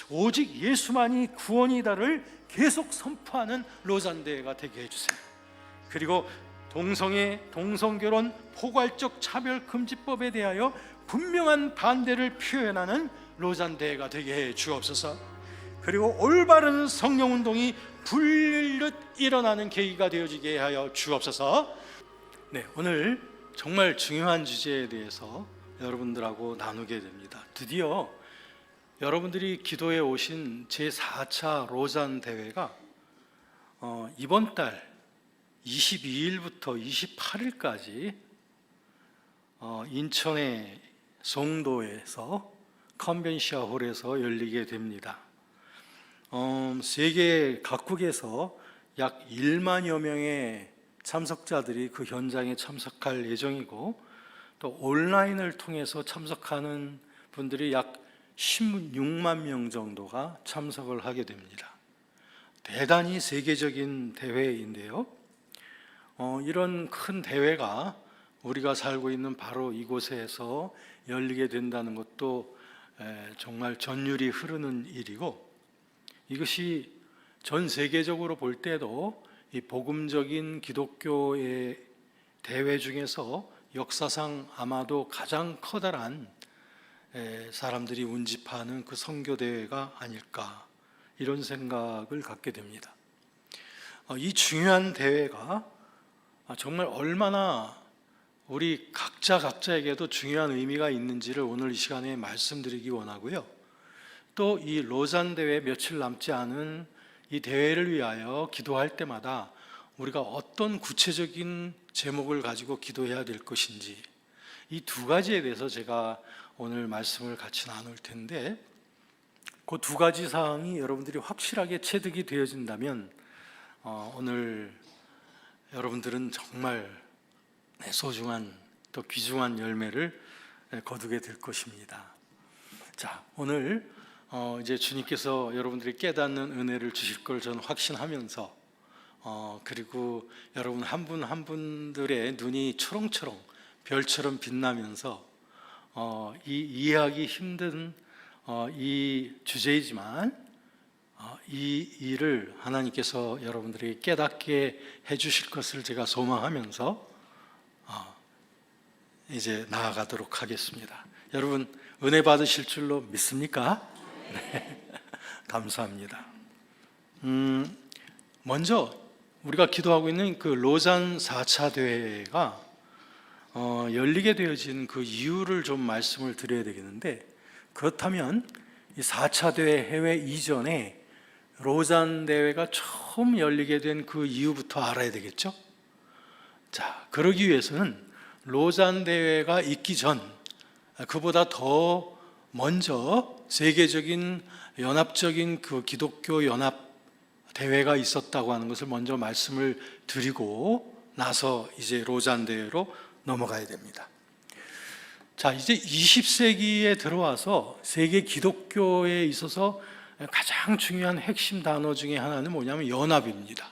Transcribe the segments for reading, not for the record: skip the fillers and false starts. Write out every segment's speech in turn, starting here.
오직 예수만이 구원이다를 계속 선포하는 로잔 대회가 되게 해주세요. 그리고 동성결혼 포괄적 차별금지법에 대하여 분명한 반대를 표현하는 로잔 대회가 되게 해 주옵소서. 그리고 올바른 성령운동이 불일듯 일어나는 계기가 되어지게 하여 주옵소서. 네, 오늘 정말 중요한 주제에 대해서 여러분들하고 나누게 됩니다. 드디어 여러분들이 기도해 오신 제4차 로잔 대회가 이번 달 22일부터 28일까지 인천의 송도에서 컨벤션 홀에서 열리게 됩니다. 세계 각국에서 약 1만여 명의 참석자들이 그 현장에 참석할 예정이고, 또 온라인을 통해서 참석하는 분들이 약 16만 명 정도가 참석을 하게 됩니다. 대단히 세계적인 대회인데요, 이런 큰 대회가 우리가 살고 있는 바로 이곳에서 열리게 된다는 것도 정말 전율이 흐르는 일이고, 이것이 전 세계적으로 볼 때도 이 복음적인 기독교의 대회 중에서 역사상 아마도 가장 커다란 사람들이 운집하는 그 선교 대회가 아닐까, 이런 생각을 갖게 됩니다. 이 중요한 대회가 정말 얼마나 우리 각자에게도 중요한 의미가 있는지를 오늘 이 시간에 말씀드리기 원하고요, 또 이 로잔 대회 며칠 남지 않은 이 대회를 위하여 기도할 때마다 우리가 어떤 구체적인 제목을 가지고 기도해야 될 것인지, 이 두 가지에 대해서 제가 오늘 말씀을 같이 나눌 텐데, 그 두 가지 사항이 여러분들이 확실하게 체득이 되어진다면 오늘 여러분들은 정말 소중한 또 귀중한 열매를 거두게 될 것입니다. 자, 오늘 이제 주님께서 여러분들이 깨닫는 은혜를 주실 걸 저는 확신하면서, 그리고 여러분 한 분 한 분들의 눈이 초롱초롱 별처럼 빛나면서 이 이해하기 힘든 이 주제이지만 이 일을 하나님께서 여러분들에게 깨닫게 해주실 것을 제가 소망하면서 이제 나아가도록 하겠습니다. 여러분 은혜 받으실 줄로 믿습니까? 네. 감사합니다. 먼저 우리가 기도하고 있는 그 로잔 4차 대회가 열리게 되어진 그 이유를 좀 말씀을 드려야 되겠는데, 그렇다면 이 4차 대회 해외 이전에 로잔 대회가 처음 열리게 된 그 이유부터 알아야 되겠죠? 자, 그러기 위해서는 로잔 대회가 있기 전, 그보다 더 먼저 세계적인 연합적인 그 기독교 연합 대회가 있었다고 하는 것을 먼저 말씀을 드리고 나서 이제 로잔 대회로 넘어가야 됩니다. 자, 이제 20세기에 들어와서 세계 기독교에 있어서 가장 중요한 핵심 단어 중에 하나는 뭐냐면 연합입니다.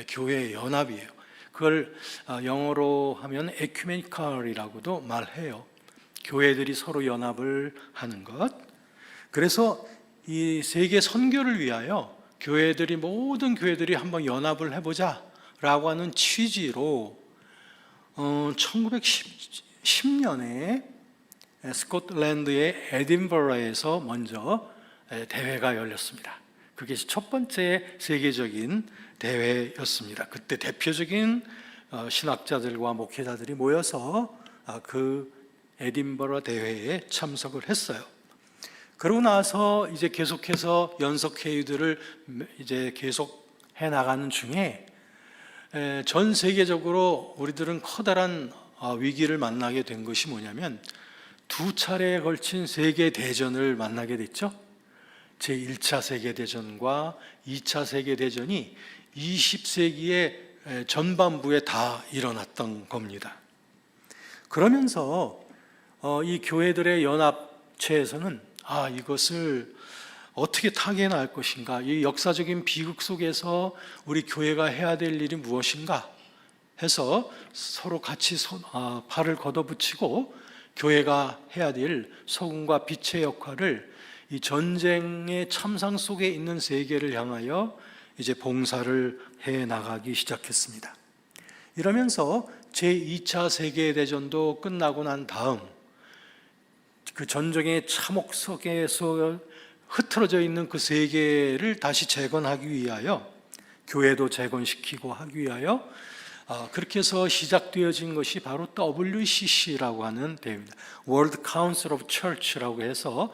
교회의 연합이에요. 그걸 영어로 하면 에큐메니컬이라고도 말해요. 교회들이 서로 연합을 하는 것. 그래서 이 세계 선교를 위하여 모든 교회들이 한번 연합을 해보자 라고 하는 취지로 1910년에 스코틀랜드의 에딘버러에서 먼저 대회가 열렸습니다. 그게 첫 번째 세계적인 대회였습니다. 그때 대표적인 신학자들과 목회자들이 모여서 그 에딘버러 대회에 참석을 했어요. 그러고 나서 이제 계속해서 연석회의들을 이제 계속 해 나가는 중에 전 세계적으로 우리들은 커다란 위기를 만나게 된 것이 뭐냐면, 두 차례에 걸친 세계 대전을 만나게 됐죠. 제1차 세계대전과 2차 세계대전이 20세기의 전반부에 다 일어났던 겁니다. 그러면서 이 교회들의 연합체에서는 이것을 어떻게 타개할 것인가, 이 역사적인 비극 속에서 우리 교회가 해야 될 일이 무엇인가 해서 서로 같이 팔을 걷어붙이고 교회가 해야 될 소금과 빛의 역할을 이 전쟁의 참상 속에 있는 세계를 향하여 이제 봉사를 해 나가기 시작했습니다. 이러면서 제2차 세계대전도 끝나고 난 다음 그 전쟁의 참혹 속에서 흐트러져 있는 그 세계를 다시 재건하기 위하여, 교회도 재건시키고 하기 위하여 그렇게 해서 시작되어진 것이 바로 WCC라고 하는 대회입니다. World Council of Church라고 해서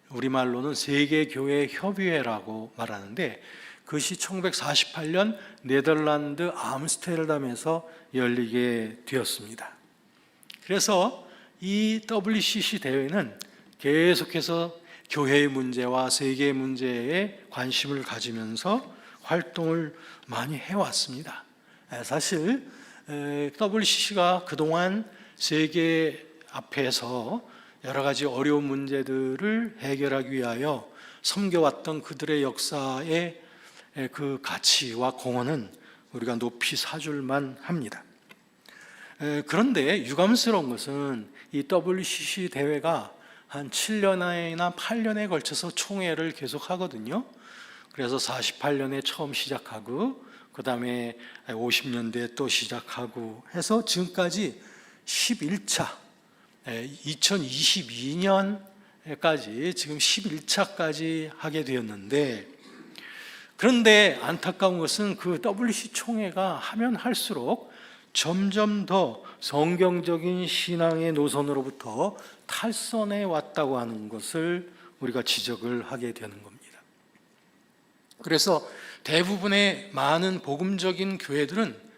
우리말로는 세계교회협의회라고 말하는데, 그것이 1948년 네덜란드 암스테르담에서 열리게 되었습니다. 그래서 이 WCC 대회는 계속해서 교회의 문제와 세계의 문제에 관심을 가지면서 활동을 많이 해왔습니다. 사실 WCC가 그동안 세계 앞에서 여러 가지 어려운 문제들을 해결하기 위하여 섬겨왔던 그들의 역사의 그 가치와 공헌은 우리가 높이 사줄만 합니다. 그런데 유감스러운 것은 이 WCC 대회가 한 7년이나 8년에 걸쳐서 총회를 계속 하거든요. 그래서 48년에 처음 시작하고 그 다음에 50년대에 또 시작하고 해서 지금까지 11차, 2022년까지 지금 11차까지 하게 되었는데, 그런데 안타까운 것은 그 WCC 총회가 하면 할수록 점점 더 성경적인 신앙의 노선으로부터 탈선해 왔다고 하는 것을 우리가 지적을 하게 되는 겁니다. 그래서 대부분의 많은 복음적인 교회들은,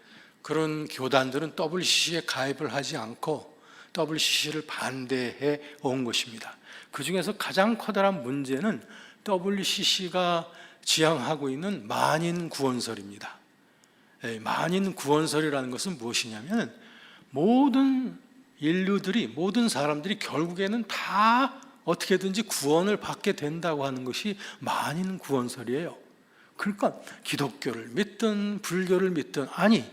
그런 교단들은 WCC에 가입을 하지 않고 WCC를 반대해 온 것입니다. 그 중에서 가장 커다란 문제는 WCC가 지향하고 있는 만인 구원설입니다. 만인 구원설이라는 것은 무엇이냐면, 모든 인류들이, 모든 사람들이 결국에는 다 어떻게든지 구원을 받게 된다고 하는 것이 만인 구원설이에요. 그러니까 기독교를 믿든 불교를 믿든, 아니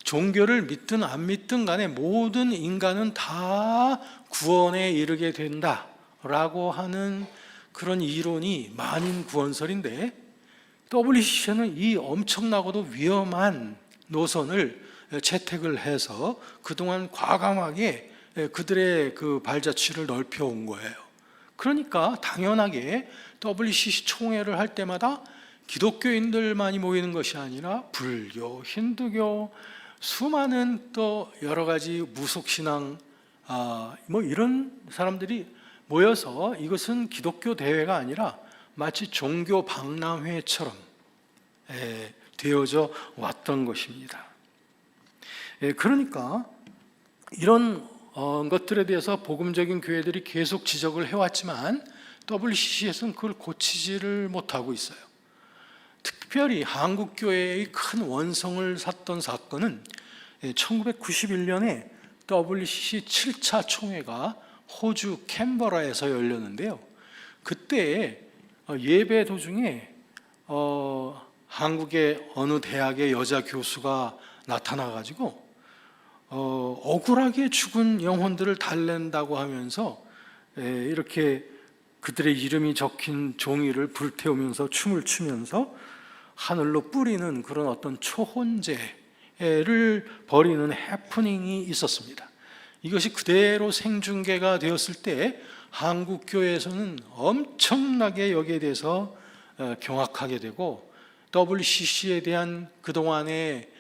종교를 믿든 안 믿든 간에 모든 인간은 다 구원에 이르게 된다라고 하는 그런 이론이 만인 구원설인데, WCC는 이 엄청나고도 위험한 노선을 채택을 해서 그동안 과감하게 그들의 그 발자취를 넓혀온 거예요. 그러니까 당연하게 WCC 총회를 할 때마다 기독교인들만이 모이는 것이 아니라 불교, 힌두교, 수많은 또 여러 가지 무속신앙 뭐 이런 사람들이 모여서, 이것은 기독교 대회가 아니라 마치 종교 박람회처럼 되어져 왔던 것입니다. 그러니까 이런 것들에 대해서 복음적인 교회들이 계속 지적을 해왔지만 WCC에서는 그걸 고치지를 못하고 있어요. 특별히 한국교회의 큰 원성을 샀던 사건은 1991년에 WCC 7차 총회가 호주 캔버라에서 열렸는데요. 그때 예배 도중에 한국의 어느 대학의 여자 교수가 나타나가지고 억울하게 죽은 영혼들을 달랜다고 하면서 이렇게 그들의 이름이 적힌 종이를 불태우면서 춤을 추면서 하늘로 뿌리는 그런 어떤 초혼제를 벌이는 해프닝이 있었습니다. 이것이 그대로 생중계가 되었을 때 한국 교회에서는 엄청나게 여기에 대해서 경악하게 되고, WCC에 대한 그동안의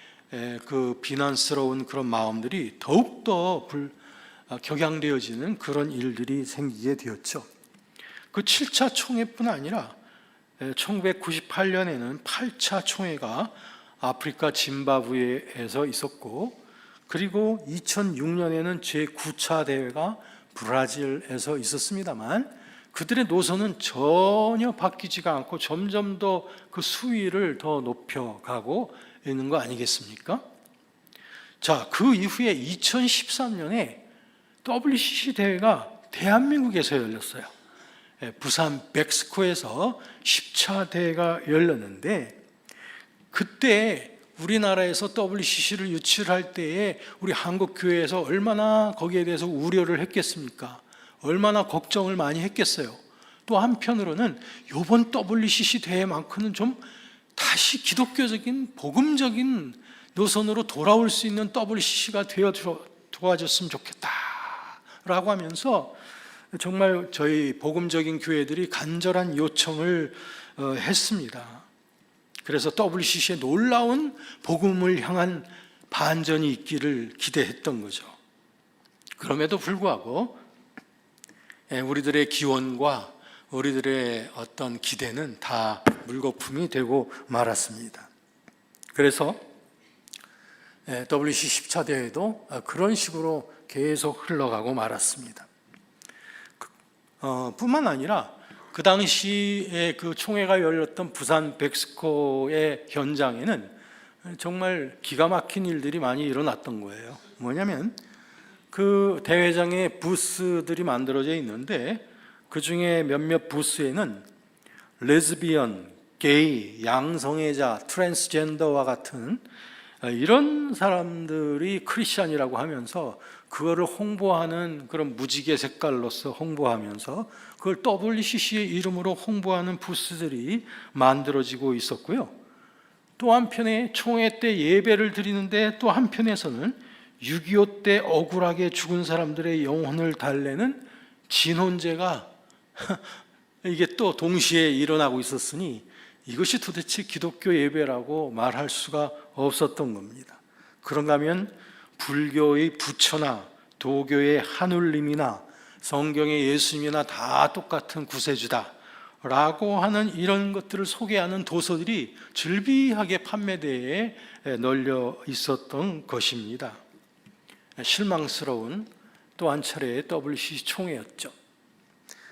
그 비난스러운 그런 마음들이 더욱더 격양되어지는 그런 일들이 생기게 되었죠. 그 7차 총회뿐 아니라 1998년에는 8차 총회가 아프리카 짐바브웨에서 있었고, 그리고 2006년에는 제9차 대회가 브라질에서 있었습니다만, 그들의 노선은 전혀 바뀌지가 않고 점점 더 그 수위를 더 높여가고 있는 거 아니겠습니까? 자, 그 이후에 2013년에 WCC 대회가 대한민국에서 열렸어요. 부산 백스코에서 10차 대회가 열렸는데, 그때 우리나라에서 WCC를 유치할 때에 우리 한국 교회에서 얼마나 거기에 대해서 우려를 했겠습니까? 얼마나 걱정을 많이 했겠어요. 또 한편으로는 이번 WCC 대회만큼은 좀 다시 기독교적인 복음적인 노선으로 돌아올 수 있는 WCC가 되어 도와줬으면 좋겠다라고 하면서 정말 저희 복음적인 교회들이 간절한 요청을 했습니다. 그래서 WCC에 놀라운 복음을 향한 반전이 있기를 기대했던 거죠. 그럼에도 불구하고 우리들의 기원과 우리들의 어떤 기대는 다 물거품이 되고 말았습니다. 그래서 WCC 10차 대회도 그런 식으로 계속 흘러가고 말았습니다. 뿐만 아니라 그 당시에 그 총회가 열렸던 부산 백스코의 현장에는 정말 기가 막힌 일들이 많이 일어났던 거예요. 뭐냐면 그 대회장에 부스들이 만들어져 있는데 그 중에 몇몇 부스에는 레즈비언, 게이, 양성애자, 트랜스젠더와 같은 이런 사람들이 크리스찬이라고 하면서 그거를 홍보하는 그런 무지개 색깔로서 홍보하면서 그걸 WCC의 이름으로 홍보하는 부스들이 만들어지고 있었고요. 또 한편에 총회 때 예배를 드리는데 또 한편에서는 6.25 때 억울하게 죽은 사람들의 영혼을 달래는 진혼제가 이게 또 동시에 일어나고 있었으니 이것이 도대체 기독교 예배라고 말할 수가 없었던 겁니다. 그런가 하면 불교의 부처나 도교의 한울림이나 성경의 예수님이나 다 똑같은 구세주다 라고 하는 이런 것들을 소개하는 도서들이 즐비하게 판매대에 널려 있었던 것입니다. 실망스러운 또 한 차례의 WCC 총회였죠.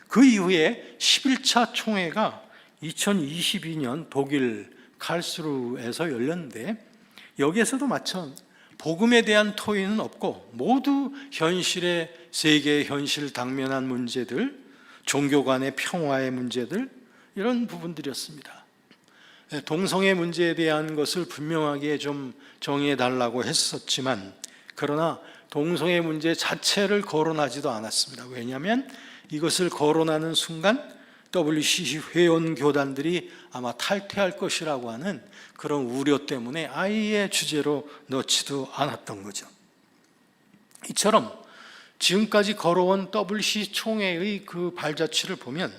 그 이후에 11차 총회가 2022년 독일 칼스루에서 열렸는데 여기에서도 마찬 복음에 대한 토의는 없고 모두 현실의 세계의 현실 당면한 문제들, 종교 간의 평화의 문제들 이런 부분들이었습니다. 동성애 문제에 대한 것을 분명하게 좀 정의해 달라고 했었지만 그러나 동성애 문제 자체를 거론하지도 않았습니다. 왜냐하면 이것을 거론하는 순간 WCC 회원 교단들이 아마 탈퇴할 것이라고 하는 그런 우려 때문에 아예 주제로 넣지도 않았던 거죠. 이처럼 지금까지 걸어온 WCC 총회의 그 발자취를 보면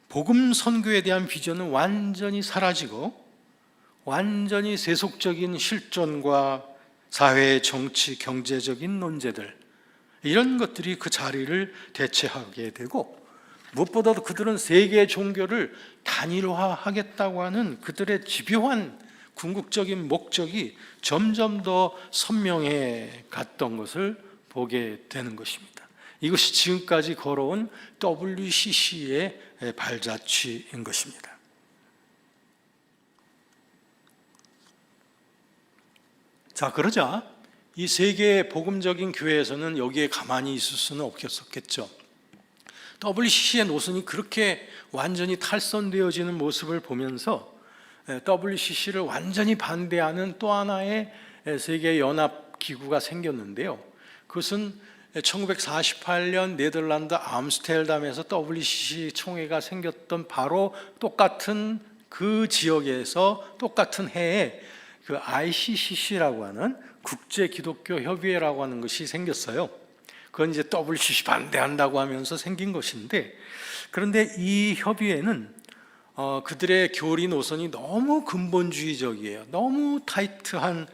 복음 선교에 대한 비전은 완전히 사라지고 완전히 세속적인 실존과 사회, 정치, 경제적인 논제들 이런 것들이 그 자리를 대체하게 되고 무엇보다도 그들은 세계 종교를 단일화하겠다고 하는 그들의 집요한 궁극적인 목적이 점점 더 선명해 갔던 것을 보게 되는 것입니다. 이것이 지금까지 걸어온 WCC의 발자취인 것입니다. 자, 그러자 이 세계 복음적인 교회에서는 여기에 가만히 있을 수는 없었겠죠. WCC의 노선이 그렇게 완전히 탈선되어지는 모습을 보면서 WCC를 완전히 반대하는 또 하나의 세계 연합 기구가 생겼는데요. 그것은 1948년 네덜란드 암스테르담에서 WCC 총회가 생겼던 바로 똑같은 그 지역에서 똑같은 해에 그 ICCC라고 하는 국제 기독교 협의회라고 하는 것이 생겼어요. 그건 이제 WCC 반대한다고 하면서 생긴 것인데, 그런데 이 협의회는 그들의 교리 노선이 너무 근본주의적이에요. 너무 타이트한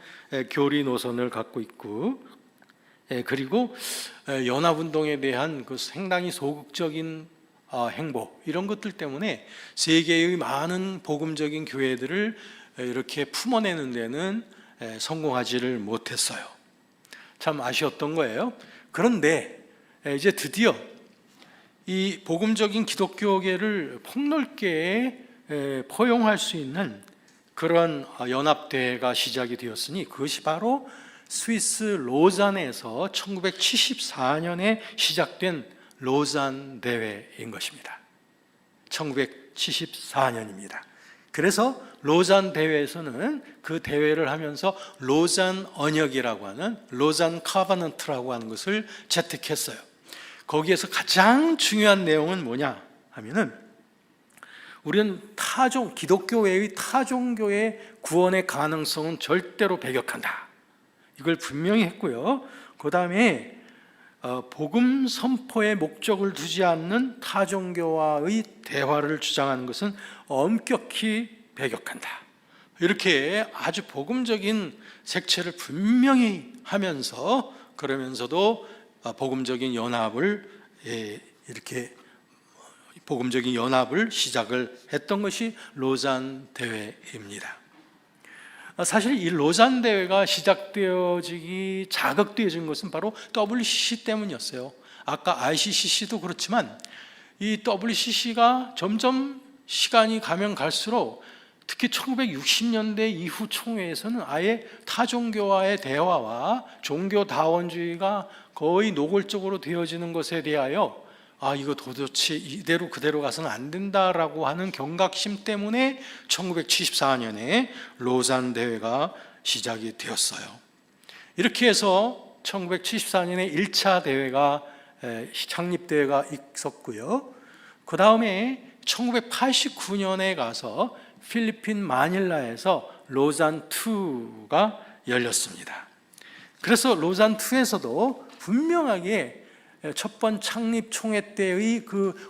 교리 노선을 갖고 있고, 그리고 연합운동에 대한 그 상당히 소극적인 행보 이런 것들 때문에 세계의 많은 복음적인 교회들을 이렇게 품어내는 데는 성공하지를 못했어요. 참 아쉬웠던 거예요. 그런데 이제 드디어 이 복음적인 기독교계를 폭넓게 포용할 수 있는 그런 연합대회가 시작이 되었으니 그것이 바로 스위스 로잔에서 1974년에 시작된 로잔 대회인 것입니다. 1974년입니다. 그래서 로잔 대회에서는 그 대회를 하면서 로잔 언역이라고 하는 로잔 카바넌트라고 하는 것을 채택했어요. 거기에서 가장 중요한 내용은 뭐냐 하면은 우리는 기독교 외의 타종교의 구원의 가능성은 절대로 배격한다. 이걸 분명히 했고요. 그 다음에 복음 선포의 목적을 두지 않는 타종교와의 대화를 주장하는 것은 엄격히 배격한다. 이렇게 아주 복음적인 색채를 분명히 하면서, 그러면서도 복음적인 연합을 시작을 했던 것이 로잔 대회입니다. 사실 이 로잔 대회가 시작되어지기 자극되어진 것은 바로 WCC 때문이었어요. 아까 ICCC도 그렇지만 이 WCC가 점점 시간이 가면 갈수록, 특히 1960년대 이후 총회에서는 아예 타종교와의 대화와 종교다원주의가 거의 노골적으로 되어지는 것에 대하여 이거 도대체 이대로 그대로 가서는 안 된다라고 하는 경각심 때문에 1974년에 로잔 대회가 시작이 되었어요. 이렇게 해서 1974년에 1차 대회가 창립대회가 있었고요. 그 다음에 1989년에 가서 필리핀 마닐라에서 로잔 2가 열렸습니다. 그래서 로잔 2에서도 분명하게 첫 번 창립 총회 때의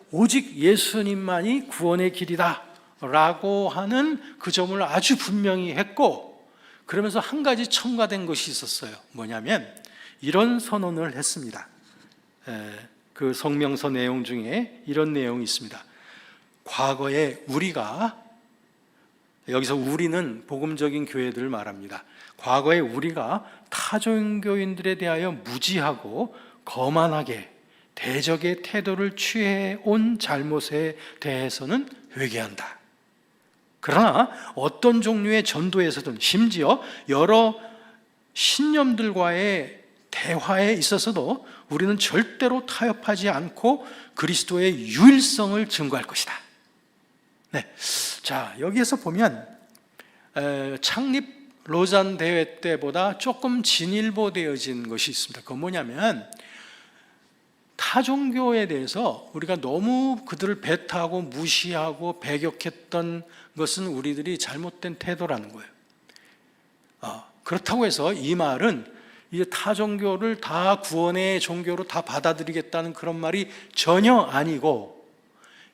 오직 예수님만이 구원의 길이다 라고 하는 그 점을 아주 분명히 했고, 그러면서 한 가지 첨가된 것이 있었어요. 뭐냐면 이런 선언을 했습니다. 그 성명서 내용 중에 이런 내용이 있습니다. 과거에 우리가, 여기서 우리는 복음적인 교회들을 말합니다. 과거에 우리가 타종교인들에 대하여 무지하고 거만하게 대적의 태도를 취해온 잘못에 대해서는 회개한다. 그러나 어떤 종류의 전도에서든, 심지어 여러 신념들과의 대화에 있어서도 우리는 절대로 타협하지 않고 그리스도의 유일성을 증거할 것이다. 자, 여기에서 보면 창립 로잔 대회 때보다 조금 진일보되어진 것이 있습니다. 그건 뭐냐면, 타종교에 대해서 우리가 너무 그들을 배타하고 무시하고 배격했던 것은 우리들이 잘못된 태도라는 거예요. 그렇다고 해서 이 말은 이제 타종교를 다 구원의 종교로 다 받아들이겠다는 그런 말이 전혀 아니고,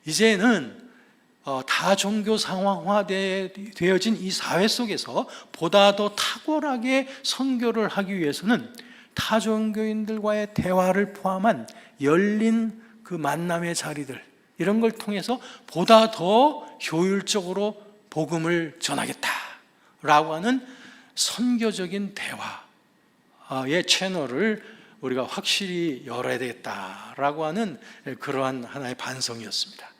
이제는 다종교 상황화되어진 이 사회 속에서 보다 더 탁월하게 선교를 하기 위해서는 타종교인들과의 대화를 포함한 열린 그 만남의 자리들, 이런 걸 통해서 보다 더 효율적으로 복음을 전하겠다라고 하는 선교적인 대화의 채널을 우리가 확실히 열어야 되겠다라고 하는 그러한 하나의 반성이었습니다.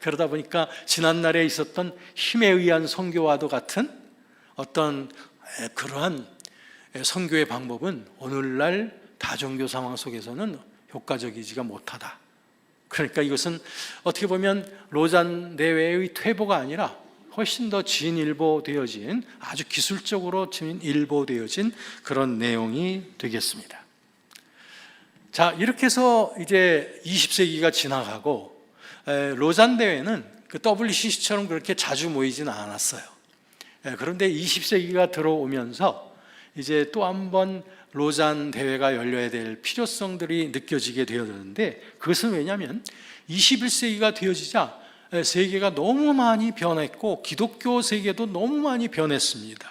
그러다 보니까 지난날에 있었던 힘에 의한 선교와도 같은 어떤 그러한 선교의 방법은 오늘날 다종교 상황 속에서는 효과적이지가 못하다. 그러니까 이것은 어떻게 보면 로잔 대회의 퇴보가 아니라 훨씬 더 진일보되어진, 아주 기술적으로 진일보되어진 그런 내용이 되겠습니다. 자, 이렇게 해서 이제 20세기가 지나가고 로잔 대회는 그 WCC처럼 그렇게 자주 모이지는 않았어요. 그런데 20세기가 들어오면서 이제 또 한 번 로잔 대회가 열려야 될 필요성들이 느껴지게 되었는데, 그것은 왜냐하면 21세기가 되어지자 세계가 너무 많이 변했고 기독교 세계도 너무 많이 변했습니다.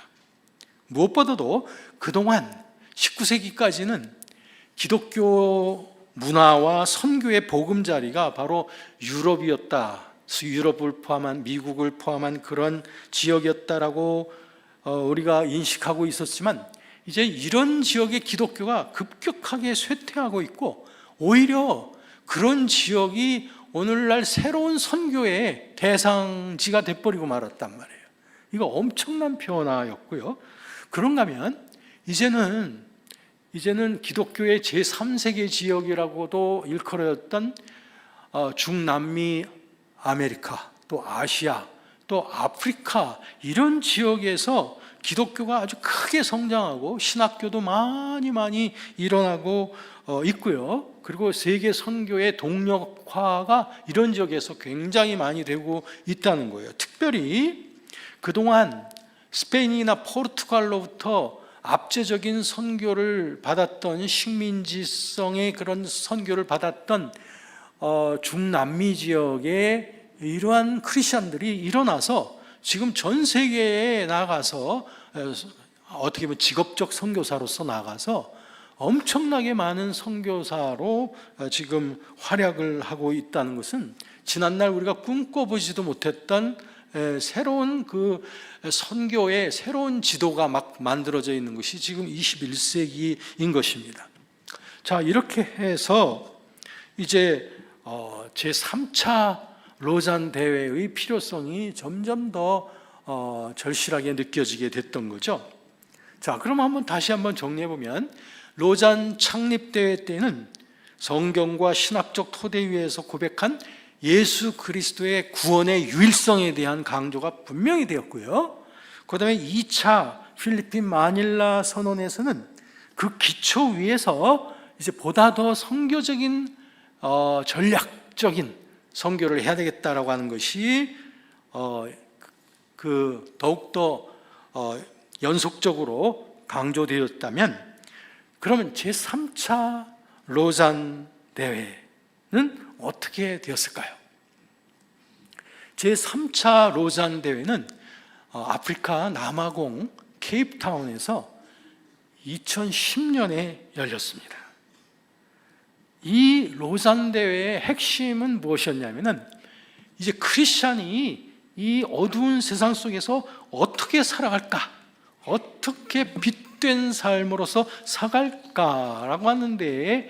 무엇보다도 그동안 19세기까지는 기독교 문화와 선교의 보금자리가 바로 유럽이었다. 유럽을 포함한, 미국을 포함한 그런 지역이었다라고 우리가 인식하고 있었지만, 이제 이런 지역의 기독교가 급격하게 쇠퇴하고 있고, 오히려 그런 지역이 오늘날 새로운 선교의 대상지가 돼버리고 말았단 말이에요. 이거 엄청난 변화였고요. 그런가 하면 이제는 기독교의 제3세계 지역이라고도 일컬어졌던 중남미 아메리카, 또 아시아, 또 아프리카 이런 지역에서 기독교가 아주 크게 성장하고 신학교도 많이 일어나고 있고요. 그리고 세계 선교의 동력화가 이런 지역에서 굉장히 많이 되고 있다는 거예요. 특별히 그동안 스페인이나 포르투갈로부터 압제적인 선교를 받았던 식민지성의 그런 선교를 받았던 중남미 지역에 이러한 크리스천들이 일어나서 지금 전 세계에 나가서 어떻게 보면 직업적 선교사로서 나가서 엄청나게 많은 선교사로 지금 활약을 하고 있다는 것은 지난날 우리가 꿈꿔보지도 못했던 새로운 그 선교의 새로운 지도가 막 만들어져 있는 것이 지금 21세기인 것입니다. 자, 이렇게 해서 이제 제3차 로잔 대회의 필요성이 점점 더 절실하게 느껴지게 됐던 거죠. 자, 그럼 다시 한번 정리해 보면 로잔 창립 대회 때는 성경과 신학적 토대 위에서 고백한 예수 그리스도의 구원의 유일성에 대한 강조가 분명히 되었고요. 그 다음에 2차 필리핀 마닐라 선언에서는 그 기초 위에서 이제 보다 더 선교적인 전략적인 선교를 해야 되겠다라고 하는 것이 더욱더 연속적으로 강조되었다면, 그러면 제3차 로잔 대회는 어떻게 되었을까요? 제3차 로잔 대회는 아프리카 남아공 케이프타운에서 2010년에 열렸습니다. 이 로잔 대회의 핵심은 무엇이었냐면은 이제 크리스찬이 이 어두운 세상 속에서 어떻게 살아갈까, 어떻게 빛된 삶으로서 살아갈까라고 하는 데에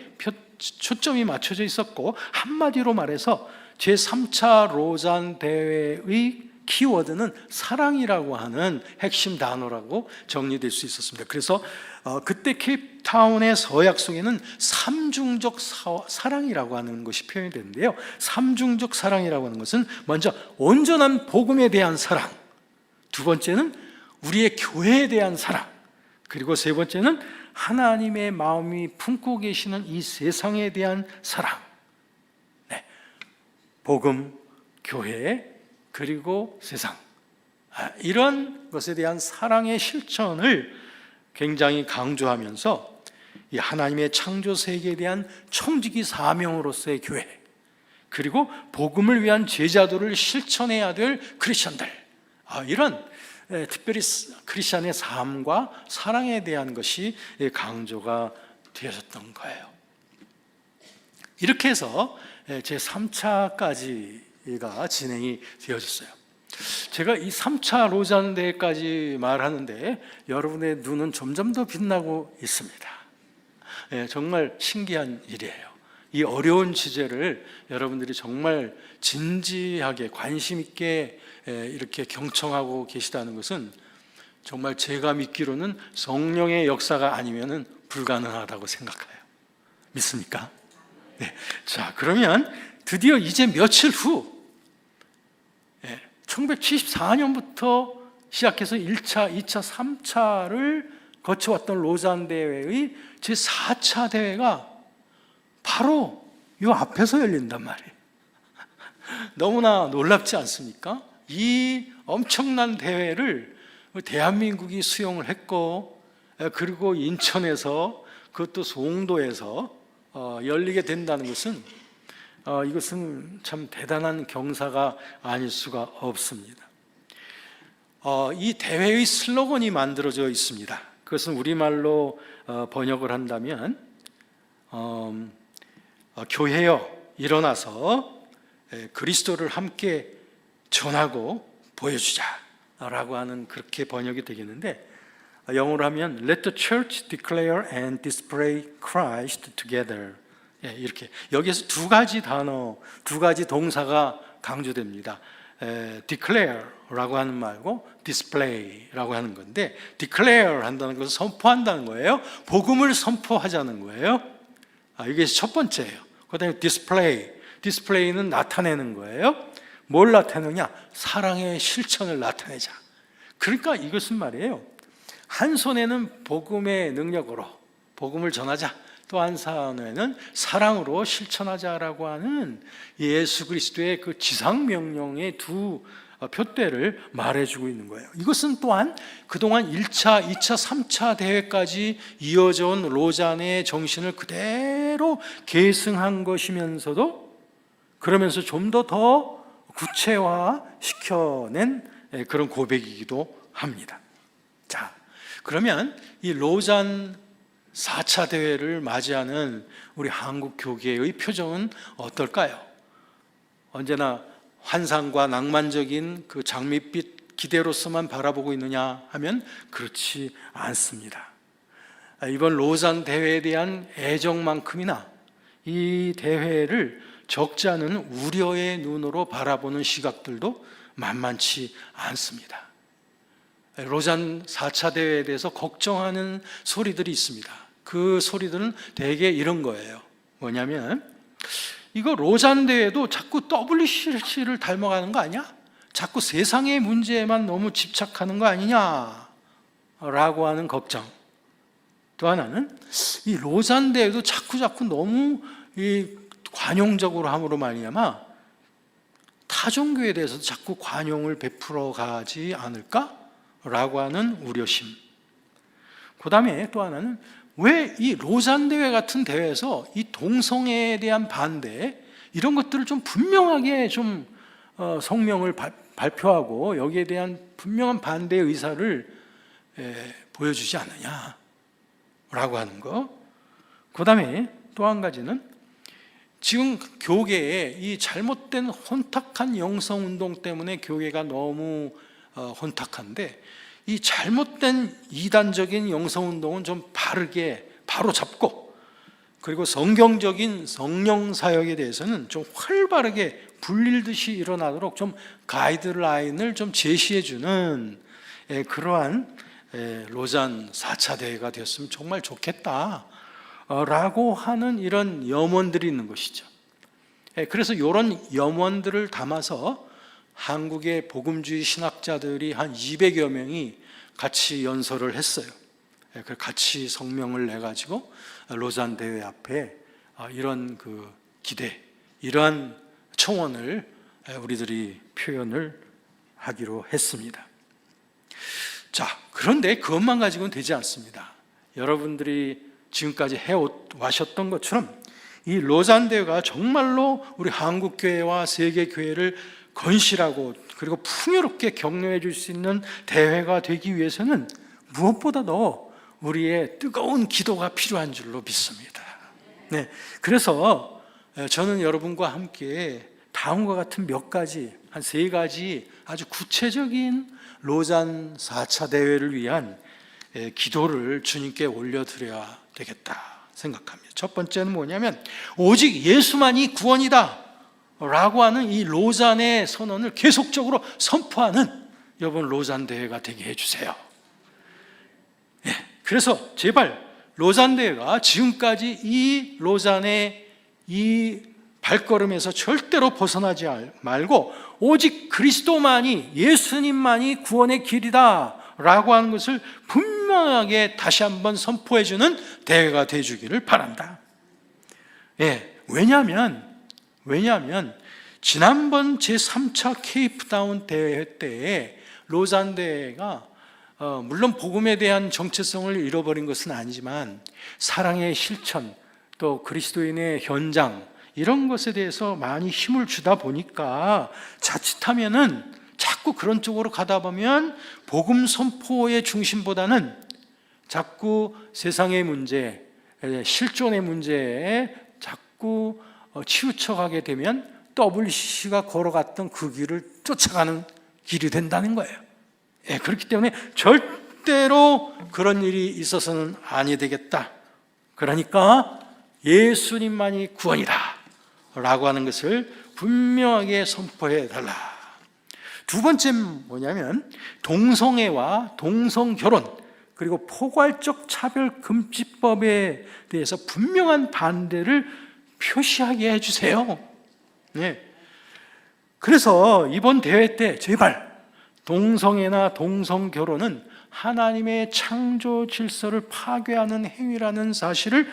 초점이 맞춰져 있었고, 한마디로 말해서 제3차 로잔 대회의 키워드는 사랑이라고 하는 핵심 단어라고 정리될 수 있었습니다. 그래서 그때 케이프타운의 서약 속에는 삼중적 사랑이라고 하는 것이 표현이 되는데요, 삼중적 사랑이라고 하는 것은 먼저 온전한 복음에 대한 사랑, 두 번째는 우리의 교회에 대한 사랑, 그리고 세 번째는 하나님의 마음이 품고 계시는 이 세상에 대한 사랑. 네. 복음, 교회, 그리고 세상, 이런 것에 대한 사랑의 실천을 굉장히 강조하면서 이 하나님의 창조 세계에 대한 청지기 사명으로서의 교회, 그리고 복음을 위한 제자도를 실천해야 될 크리스천들, 이런 특별히 크리스천의 삶과 사랑에 대한 것이 강조가 되었던 거예요. 이렇게 해서 제3차까지 가 진행이 되어졌어요. 제가 이 3차 로잔 대회까지 말하는데 여러분의 눈은 점점 더 빛나고 있습니다. 정말 신기한 일이에요. 이 어려운 주제를 여러분들이 정말 진지하게 관심 있게 이렇게 경청하고 계시다는 것은 정말 제가 믿기로는 성령의 역사가 아니면은 불가능하다고 생각해요. 믿습니까? 네. 자, 그러면 드디어 이제 며칠 후 1974년부터 시작해서 1차, 2차, 3차를 거쳐왔던 로잔 대회의 제4차 대회가 바로 이 앞에서 열린단 말이에요. 너무나 놀랍지 않습니까? 이 엄청난 대회를 대한민국이 수용을 했고, 그리고 인천에서, 그것도 송도에서 열리게 된다는 것은 이것은 참 대단한 경사가 아닐 수가 없습니다. 이 대회의 슬로건이 만들어져 있습니다. 그것은 우리말로 번역을 한다면 교회여 일어나서 그리스도를 함께 전하고 보여주자 라고 하는, 그렇게 번역이 되겠는데, 영어로 하면 Let the church declare and display Christ together. 이렇게 여기에서 두 가지 단어, 두 가지 동사가 강조됩니다. declare라고 하는 말고 display라고 하는 건데, declare 한다는 것은 선포한다는 거예요. 복음을 선포하자는 거예요. 이게 첫 번째예요. 그 다음에 display는 나타내는 거예요. 뭘 나타내느냐? 사랑의 실천을 나타내자. 그러니까 이것은 말이에요, 한 손에는 복음의 능력으로 복음을 전하자, 또 한 손에는 사랑으로 실천하자라고 하는 예수 그리스도의 그 지상명령의 두 표대를 말해주고 있는 거예요. 이것은 또한 그동안 1차, 2차, 3차 대회까지 이어져 온 로잔의 정신을 그대로 계승한 것이면서도, 그러면서 좀 더 구체화시켜낸 그런 고백이기도 합니다. 자, 그러면 이 로잔 4차 대회를 맞이하는 우리 한국 교계의 표정은 어떨까요? 언제나 환상과 낭만적인 그 장밋빛 기대로서만 바라보고 있느냐 하면 그렇지 않습니다. 이번 로잔 대회에 대한 애정만큼이나 이 대회를 적지 않은 우려의 눈으로 바라보는 시각들도 만만치 않습니다. 로잔 4차 대회에 대해서 걱정하는 소리들이 있습니다. 그 소리들은 대개 이런 거예요. 뭐냐면, 이거 로잔 대회도 자꾸 WCC를 닮아가는 거 아니야? 자꾸 세상의 문제에만 너무 집착하는 거 아니냐? 라고 하는 걱정. 또 하나는 이 로잔 대회도 자꾸 너무 관용적으로 함으로 말미암아 타종교에 대해서도 자꾸 관용을 베풀어 가지 않을까라고 하는 우려심. 그 다음에 또 하나는 왜 이 로잔 대회 같은 대회에서 이 동성애에 대한 반대, 이런 것들을 좀 분명하게 좀 성명을 발표하고 여기에 대한 분명한 반대 의사를 보여주지 않느냐라고 하는 거. 그 다음에 또 한 가지는 지금 교계에 이 잘못된 혼탁한 영성운동 때문에 교계가 너무 혼탁한데, 이 잘못된 이단적인 영성운동은 좀 바르게 바로 잡고, 그리고 성경적인 성령사역에 대해서는 좀 활발하게 불릴듯이 일어나도록 좀 가이드라인을 좀 제시해주는 그러한 로잔 4차 대회가 되었으면 정말 좋겠다 라고 하는 이런 염원들이 있는 것이죠. 그래서 이런 염원들을 담아서 한국의 복음주의 신학자들이 한 200여 명이 같이 연설을 했어요. 같이 성명을 내가지고 로잔 대회 앞에 이런 그 기대, 이러한 청원을 우리들이 표현을 하기로 했습니다. 자, 그런데 그것만 가지고는 되지 않습니다. 여러분들이 지금까지 해와셨던 것처럼 이 로잔 대회가 정말로 우리 한국교회와 세계교회를 건실하고 그리고 풍요롭게 격려해 줄 수 있는 대회가 되기 위해서는 무엇보다도 우리의 뜨거운 기도가 필요한 줄로 믿습니다. 네, 그래서 저는 여러분과 함께 다음과 같은 몇 가지, 한 3가지 아주 구체적인 로잔 4차 대회를 위한 기도를 주님께 올려드려야 되겠다 생각합니다. 첫 번째는 뭐냐면, 오직 예수만이 구원이다 라고 하는 이 로잔의 선언을 계속적으로 선포하는 이번 로잔 대회가 되게 해주세요. 그래서 제발 로잔 대회가 지금까지 이 로잔의 이 발걸음에서 절대로 벗어나지 말고 오직 그리스도만이, 예수님만이 구원의 길이다 라고 하는 것을 분명하게 다시 한번 선포해주는 대회가 되어주기를 바란다. 왜냐하면 지난번 제3차 케이프다운 대회 때에 로잔 대회가 물론 복음에 대한 정체성을 잃어버린 것은 아니지만 사랑의 실천, 또 그리스도인의 현장, 이런 것에 대해서 많이 힘을 주다 보니까 자칫하면은 자꾸 그런 쪽으로 가다 보면 복음 선포의 중심보다는 자꾸 세상의 문제, 실존의 문제에 자꾸 치우쳐가게 되면 WCC가 걸어갔던 그 길을 쫓아가는 길이 된다는 거예요. 그렇기 때문에 절대로 그런 일이 있어서는 아니 되겠다. 그러니까 예수님만이 구원이다 라고 하는 것을 분명하게 선포해 달라. 두 번째는 뭐냐면, 동성애와 동성결혼 그리고 포괄적 차별금지법에 대해서 분명한 반대를 표시하게 해주세요. 그래서 이번 대회 때 제발 동성애나 동성결혼은 하나님의 창조 질서를 파괴하는 행위라는 사실을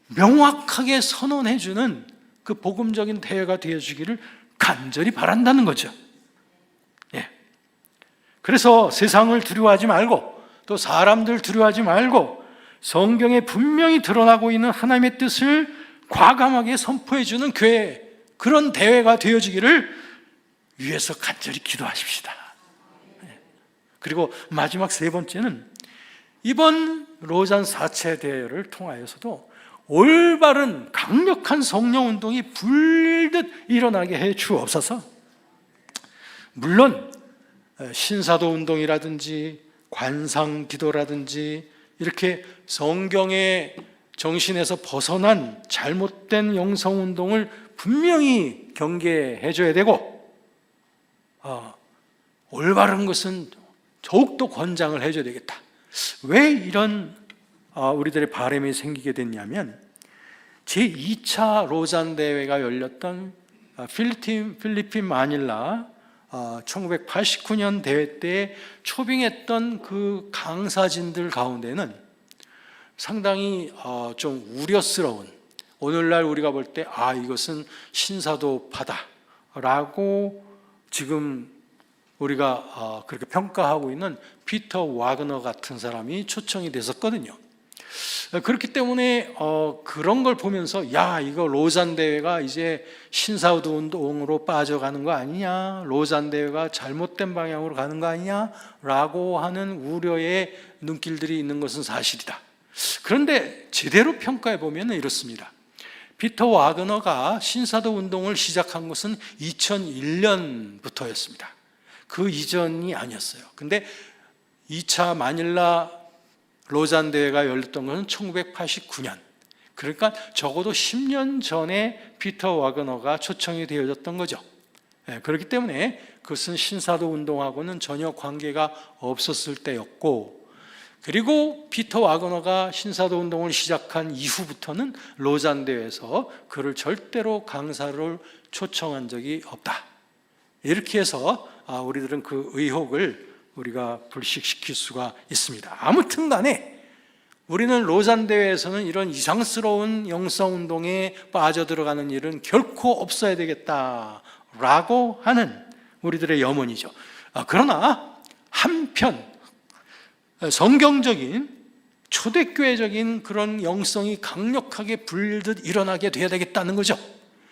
명확하게 선언해주는 그 복음적인 대회가 되어주기를 간절히 바란다는 거죠. 예. 그래서 세상을 두려워하지 말고 또 사람들 두려워하지 말고 성경에 분명히 드러나고 있는 하나님의 뜻을 과감하게 선포해주는 교회, 그런 대회가 되어지기를 위해서 간절히 기도하십시다. 그리고 마지막 세 번째는 이번 로잔 4차 대회를 통하여서도 올바른 강력한 성령운동이 불듯 일어나게 해 주옵소서. 물론 신사도 운동이라든지 관상기도라든지 이렇게 성경의 정신에서 벗어난 잘못된 영성운동을 분명히 경계해 줘야 되고, 올바른 것은 더욱더 권장을 해줘야 되겠다. 왜 이런 우리들의 바람이 생기게 됐냐면, 제2차 로잔 대회가 열렸던 필리핀 마닐라 1989년 대회 때 초빙했던 그 강사진들 가운데는 상당히 좀 우려스러운, 오늘날 우리가 볼 때 이것은 신사도파다라고 지금 우리가 그렇게 평가하고 있는 피터 와그너 같은 사람이 초청이 됐었거든요. 그렇기 때문에 그런 걸 보면서 이거 로잔 대회가 이제 신사도 운동으로 빠져가는 거 아니냐, 로잔 대회가 잘못된 방향으로 가는 거 아니냐라고 하는 우려의 눈길들이 있는 것은 사실이다. 그런데 제대로 평가해 보면 이렇습니다. 피터 와그너가 신사도 운동을 시작한 것은 2001년부터였습니다. 그 이전이 아니었어요. 근데 2차 마닐라 로잔 대회가 열렸던 것은 1989년. 그러니까 적어도 10년 전에 피터 와그너가 초청이 되어졌던 거죠. 그렇기 때문에 그것은 신사도 운동하고는 전혀 관계가 없었을 때였고, 그리고 피터 와그너가 신사도 운동을 시작한 이후부터는 로잔 대회에서 그를 절대로 강사를 초청한 적이 없다. 이렇게 해서 우리들은 그 의혹을 우리가 불식시킬 수가 있습니다. 아무튼 간에 우리는 로잔 대회에서는 이런 이상스러운 영성운동에 빠져들어가는 일은 결코 없어야 되겠다라고 하는 우리들의 염원이죠. 그러나 한편 성경적인 초대교회적인 그런 영성이 강력하게 불듯 일어나게 돼야 되겠다는 거죠.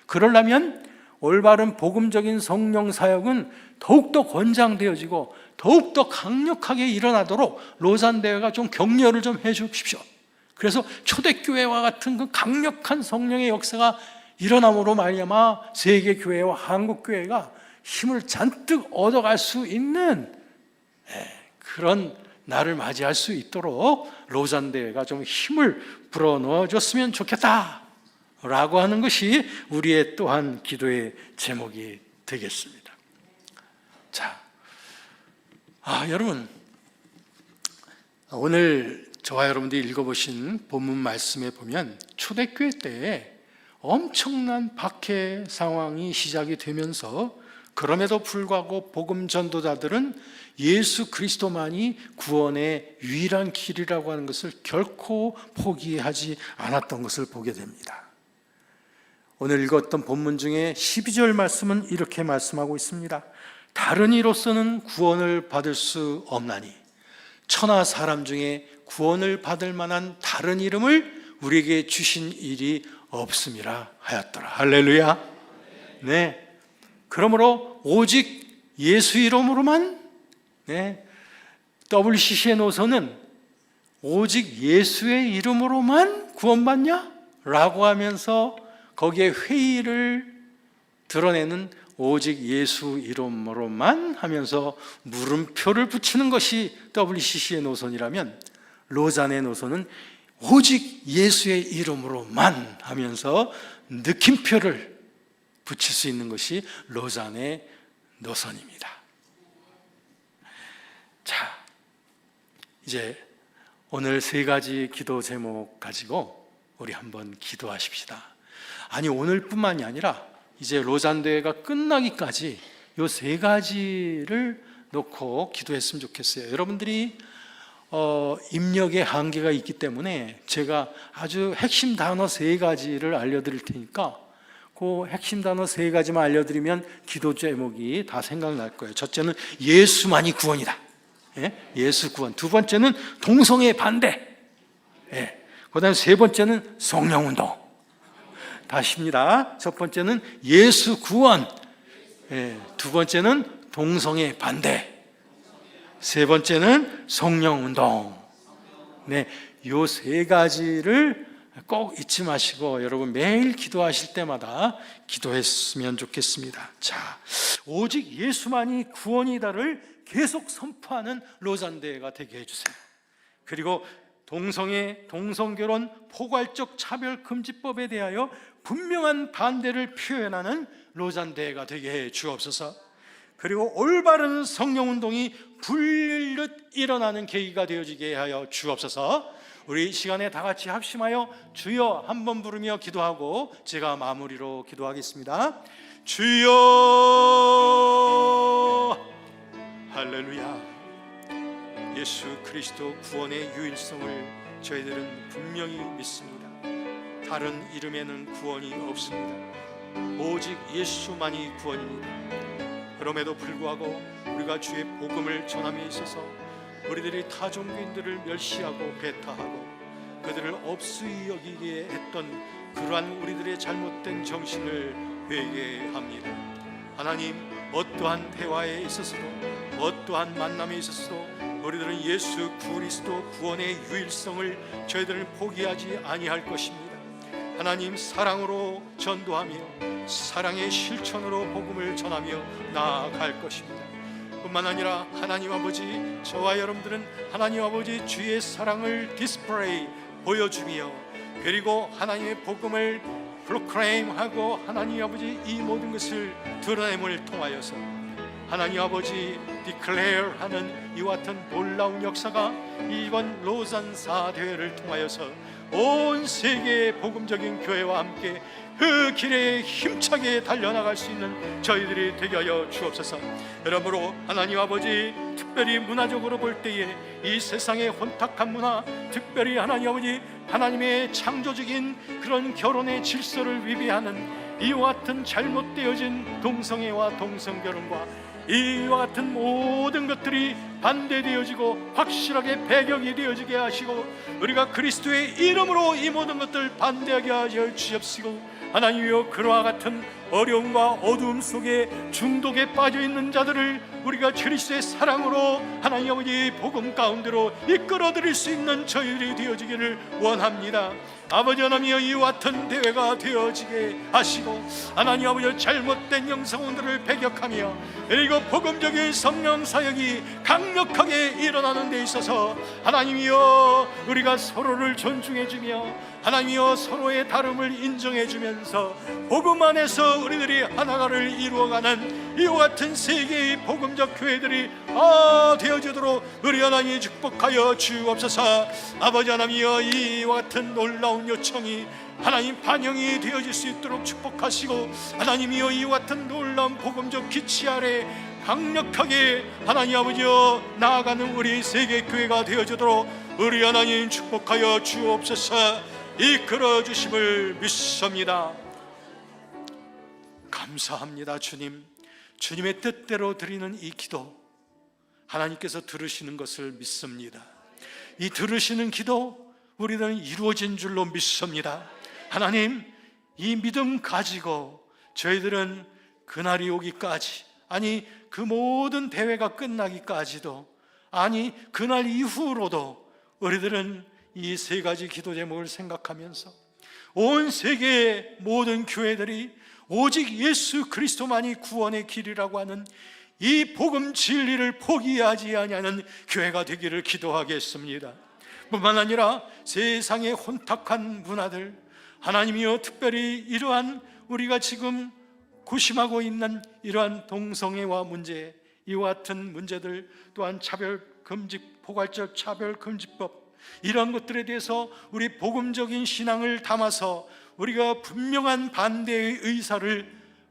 그러려면 올바른 복음적인 성령 사역은 더욱더 권장되어지고 더욱더 강력하게 일어나도록 로잔 대회가 좀 격려를 좀 해 주십시오. 그래서 초대교회와 같은 그 강력한 성령의 역사가 일어남으로 말미암아 세계교회와 한국교회가 힘을 잔뜩 얻어갈 수 있는 그런 날을 맞이할 수 있도록 로잔 대회가 좀 힘을 불어넣어 줬으면 좋겠다 라고 하는 것이 우리의 또한 기도의 제목이 되겠습니다. 자, 여러분, 오늘 저와 여러분들이 읽어보신 본문 말씀에 보면 초대교회 때 엄청난 박해 상황이 시작이 되면서, 그럼에도 불구하고 복음 전도자들은 예수 그리스도만이 구원의 유일한 길이라고 하는 것을 결코 포기하지 않았던 것을 보게 됩니다. 오늘 읽었던 본문 중에 12절 말씀은 이렇게 말씀하고 있습니다. 다른 이로서는 구원을 받을 수 없나니 천하 사람 중에 구원을 받을 만한 다른 이름을 우리에게 주신 일이 없음이라 하였더라. 할렐루야. 네. 그러므로 오직 예수 이름으로만, WCC의 노선은 오직 예수의 이름으로만 구원받냐? 라고 하면서 거기에 회의를 드러내는 오직 예수 이름으로만 하면서 물음표를 붙이는 것이 WCC의 노선이라면, 로잔의 노선은 오직 예수의 이름으로만 하면서 느낌표를 붙일 수 있는 것이 로잔의 노선입니다. 자, 이제 오늘 세 가지 기도 제목 가지고 우리 한번 기도하십시다. 아니, 오늘뿐만이 아니라 이제 로잔 대회가 끝나기까지 요 세 가지를 놓고 기도했으면 좋겠어요. 여러분들이 입력의 한계가 있기 때문에 제가 아주 핵심 단어 세 가지를 알려드릴 테니까 그 핵심 단어 세 가지만 알려드리면 기도 제목이 다 생각날 거예요. 첫째는 예수만이 구원이다. 예수 구원. 두 번째는 동성애 반대. 그 다음에 세 번째는 성령운동. 다시입니다. 첫 번째는 예수 구원. 두 번째는 동성애 반대. 세 번째는 성령운동. 요 세 가지를 꼭 잊지 마시고 여러분 매일 기도하실 때마다 기도했으면 좋겠습니다. 자, 오직 예수만이 구원이다를 계속 선포하는 로잔대회가 되게 해주세요. 그리고 동성애, 동성결혼, 포괄적 차별금지법에 대하여 분명한 반대를 표현하는 로잔대회가 되게 해 주옵소서. 그리고 올바른 성령운동이 불릴듯 일어나는 계기가 되어지게 하여 주옵소서. 우리 시간에 다 같이 합심하여 주여 한번 부르며 기도하고 제가 마무리로 기도하겠습니다. 주여, 할렐루야. 예수 그리스도 구원의 유일성을 저희들은 분명히 믿습니다. 다른 이름에는 구원이 없습니다. 오직 예수만이 구원입니다. 그럼에도 불구하고 우리가 주의 복음을 전함에 있어서 우리들이 타종교인들을 멸시하고 배타하고 그들을 없이 여기게 했던 그러한 우리들의 잘못된 정신을 회개합니다. 하나님, 어떠한 대화에 있어서도 어떠한 만남에 있어서도 우리들은 예수 그리스도 구원의 유일성을 저희들은 포기하지 아니할 것입니다. 하나님, 사랑으로 전도하며 사랑의 실천으로 복음을 전하며 나아갈 것입니다. 뿐만 아니라 하나님 아버지, 저와 여러분들은 하나님 아버지 주의 사랑을 디스플레이 보여주며 그리고 하나님의 복음을 프로클레임하고 하나님 아버지 이 모든 것을 드러냄을 통하여서 하나님 아버지 디클레어하는 이와 같은 놀라운 역사가 이번 로잔 대회를 통하여서 온 세계의 복음적인 교회와 함께 그 길에 힘차게 달려나갈 수 있는 저희들이 되게 하여 주옵소서. 여러분으로 하나님 아버지, 특별히 문화적으로 볼 때에 이 세상의 혼탁한 문화, 특별히 하나님 아버지 하나님의 창조적인 그런 결혼의 질서를 위배하는 이와 같은 잘못되어진 동성애와 동성결혼과 이와 같은 모든 것들이 반대되어지고 확실하게 배격이 되어지게 하시고 우리가 그리스도의 이름으로 이 모든 것들 반대하게 하여 주옵시고 하나님이여, 그와 같은 어려움과 어두움 속에 중독에 빠져있는 자들을 우리가 그리스도의 사랑으로 하나님 아버지 복음 가운데로 이끌어드릴 수 있는 저희들이 되어지기를 원합니다. 아버지 하나님이여, 이와 같은 대회가 되어지게 하시고 하나님 아버지 잘못된 영성들을 배격하며 그리고 복음적인 성령 사역이 강력하게 일어나는 데 있어서 하나님이여, 우리가 서로를 존중해주며 하나님이여 서로의 다름을 인정해주면서 복음 안에서 우리들이 하나가를 이루어가는 이와 같은 세계의 복음적 교회들이 되어지도록 우리 하나님이 축복하여 주옵소서. 아버지 하나님이여, 이와 같은 놀라운 요청이 하나님 반영이 되어질 수 있도록 축복하시고 하나님이여, 이와 같은 놀라운 복음적 기치 아래 강력하게 하나님 아버지여 나아가는 우리 세계교회가 되어지도록 우리 하나님 축복하여 주옵소서. 이끌어 주심을 믿습니다. 감사합니다. 주님, 주님의 뜻대로 드리는 이 기도 하나님께서 들으시는 것을 믿습니다. 이 들으시는 기도 우리는 이루어진 줄로 믿습니다. 하나님, 이 믿음 가지고 저희들은 그날이 오기까지, 아니 그 모든 대회가 끝나기까지도, 아니 그날 이후로도 우리들은 이 세 가지 기도 제목을 생각하면서 온 세계의 모든 교회들이 오직 예수 그리스도만이 구원의 길이라고 하는 이 복음 진리를 포기하지 아니하는 교회가 되기를 기도하겠습니다. 뿐만 아니라 세상의 혼탁한 문화들, 하나님이여, 특별히 이러한 우리가 지금 고심하고 있는 이러한 동성애와 문제, 이와 같은 문제들, 또한 포괄적 차별금지법, 이런 것들에 대해서 우리 복음적인 신앙을 담아서 우리가 분명한 반대의 의사를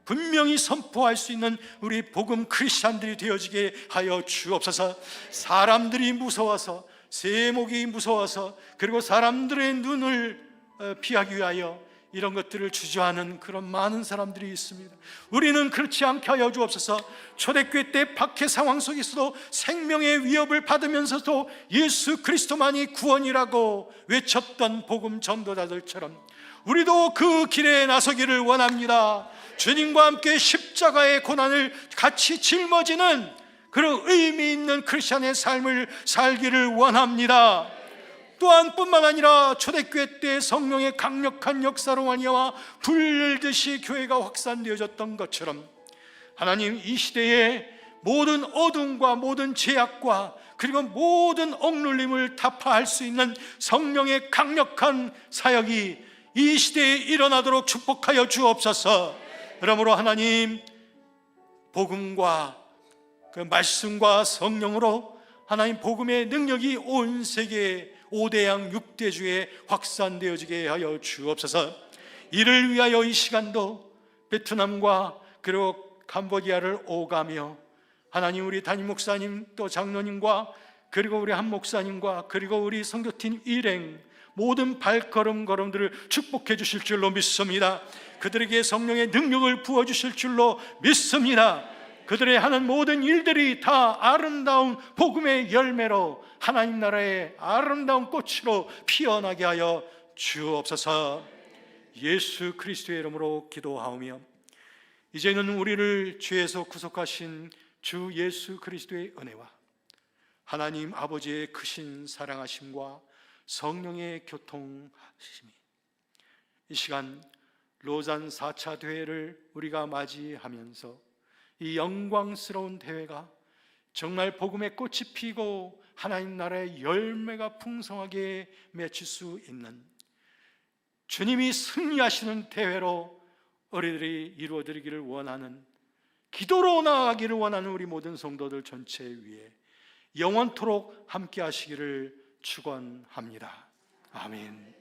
분명히 선포할 수 있는 우리 복음 크리스찬들이 되어지게 하여 주옵소서. 사람들이 무서워서, 세목이 무서워서, 그리고 사람들의 눈을 피하기 위하여 이런 것들을 주저하는 그런 많은 사람들이 있습니다. 우리는 그렇지 않게 하여 주옵소서. 초대교회 때 박해 상황 속에서도 생명의 위협을 받으면서도 예수 그리스도만이 구원이라고 외쳤던 복음 전도자들처럼 우리도 그 길에 나서기를 원합니다. 주님과 함께 십자가의 고난을 같이 짊어지는 그런 의미 있는 크리스찬의 삶을 살기를 원합니다. 또한 뿐만 아니라 초대교회 때 성령의 강력한 역사로 말미암아 불듯이 교회가 확산되어졌던 것처럼 하나님, 이 시대에 모든 어둠과 모든 죄악과 그리고 모든 억눌림을 타파할 수 있는 성령의 강력한 사역이 이 시대에 일어나도록 축복하여 주옵소서. 그러므로 하나님, 복음과 그 말씀과 성령으로 하나님 복음의 능력이 온 세계에 5대양 6대주에 확산되어지게 하여 주옵소서. 이를 위하여 이 시간도 베트남과 그리고 캄보디아를 오가며 하나님, 우리 담임 목사님 또 장로님과 그리고 우리 한 목사님과 그리고 우리 선교팀 일행 모든 발걸음들을 축복해 주실 줄로 믿습니다. 그들에게 성령의 능력을 부어주실 줄로 믿습니다. 그들의 하는 모든 일들이 다 아름다운 복음의 열매로 하나님 나라의 아름다운 꽃으로 피어나게 하여 주옵소서. 예수 그리스도의 이름으로 기도하오며 이제는 우리를 죄에서 구속하신 주 예수 그리스도의 은혜와 하나님 아버지의 크신 사랑하심과 성령의 교통하심이 이 시간 로잔 4차 대회를 우리가 맞이하면서 이 영광스러운 대회가 정말 복음의 꽃이 피고 하나님 나라의 열매가 풍성하게 맺힐 수 있는 주님이 승리하시는 대회로 우리들이 이루어드리기를 원하는, 기도로 나아가기를 원하는 우리 모든 성도들 전체 위에 영원토록 함께 하시기를 축원합니다. 아멘.